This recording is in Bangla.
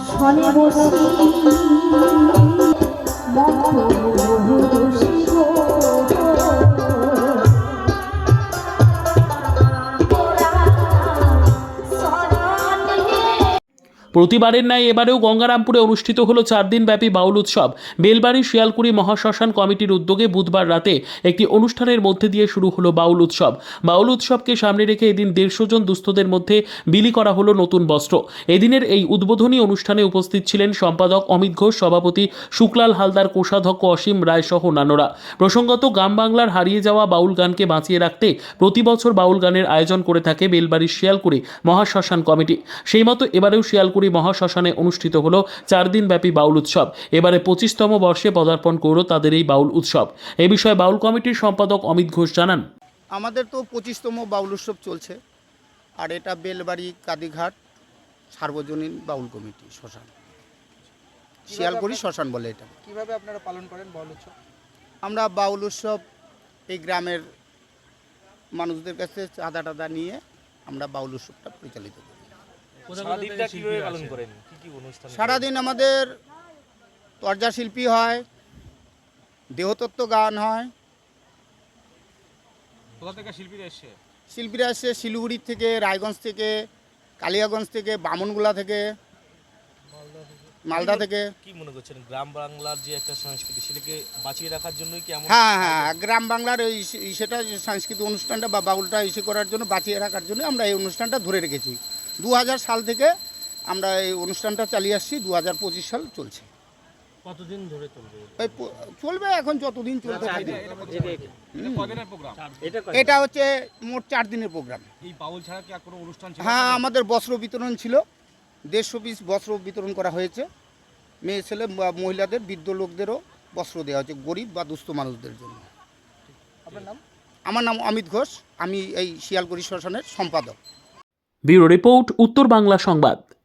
শনে বসি প্রতিবারের ন্যায় এবারেও গঙ্গারামপুরে অনুষ্ঠিত হলো 4 দিনব্যাপী বাউল উৎসব। বেলবাড়ি শিয়ালকুড়ি মহাশ্মশান কমিটির উদ্যোগে বুধবার রাতে একটি অনুষ্ঠানের মধ্যে দিয়ে শুরু হলো বাউল উৎসব। বাউল উৎসবকে সামনে রেখে এদিন 150 জন দুস্থদের মধ্যে বিলি করা হলো নতুন বস্ত্র। এদিনের এই উদ্বোধনী অনুষ্ঠানে উপস্থিত ছিলেন সম্পাদক অমিত ঘোষ, সভাপতি শুক্লাল হালদার, কোষাধ্যক্ষ অসীম রায় সহ অন্যান্যরা। প্রসঙ্গত, গ্রাম বাংলার হারিয়ে যাওয়া বাউল গানকে বাঁচিয়ে রাখতে প্রতি বছর বাউল গানের আয়োজন করে থাকে বেলবাড়ির শিয়ালকুড়ি মহাশ্মশান কমিটি। সেই মতো এবারেও শিয়ালকুড়ি মহাশ্মশানে অনুষ্ঠিত হলো 4 দিনব্যাপী বাউল উৎসব। এবারে 25তম বর্ষে পদার্পণ করল তাদের এই বাউল উৎসব। এ বিষয়ে বাউল কমিটির সম্পাদক অমিত ঘোষ জানান, আমাদের তো 25তম বাউল উৎসব চলছে, আর এটা বেলবাড়ি কাদিঘাট সার্বজনীন বাউল কমিটি শ্মশান, শিয়ালকুড়ি শ্মশান বলে এটা। কিভাবে আপনারা পালন করেন বাউল উৎসব? আমরা বাউল উৎসব এই গ্রামের মানুষদের কাছে চাঁদা টাদা নিয়ে আমরা বাউল উৎসবটা পরিচালিত করি। সারাদিন আমাদের তরজা শিল্পী হয়, দেহতত্ত্ব গান হয়। শিল্পীরা এসে শিলিগুড়ি থেকে, রায়গঞ্জ থেকে, কালিয়াগঞ্জ থেকে, বামনগোলা থেকে, মালদা থেকে। কি মনে করছেন গ্রাম বাংলার যে একটা সংস্কৃতি সেটাকে বাঁচিয়ে রাখার জন্যই কি? হ্যাঁ, গ্রাম বাংলার এই সেটা সাংস্কৃতিক অনুষ্ঠানটা বা বাউলটা করার জন্য, বাঁচিয়ে রাখার জন্য আমরা এই অনুষ্ঠানটা ধরে রেখেছি। 2000 সাল থেকে আমরা এই অনুষ্ঠানটা চালিয়ে আসছি, 2025 সাল চলছে। কতদিন ধরে চলবে? চলবে এখন যতদিন চলতে থাকে। এটা হচ্ছে মোট 4 দিনের প্রোগ্রাম। এই বাউল ছাড়া কি আর কোনো অনুষ্ঠান ছিল? হ্যাঁ, আমাদের বস্ত্র বিতরণ ছিল, 150 পিস বস্ত্র বিতরণ করা হয়েছে। মেয়ে ছেলে মহিলাদের, বৃদ্ধ লোকদেরও বস্ত্র দেওয়া হয়েছে, গরিব বা দুস্থ মানুষদের জন্য। আপনার নাম? আমার নাম অমিত ঘোষ, আমি এই শিয়ালকুড়ি শ্মশানের সম্পাদক। ব্যুরো রিপোর্ট, উত্তর বাংলা সংবাদ।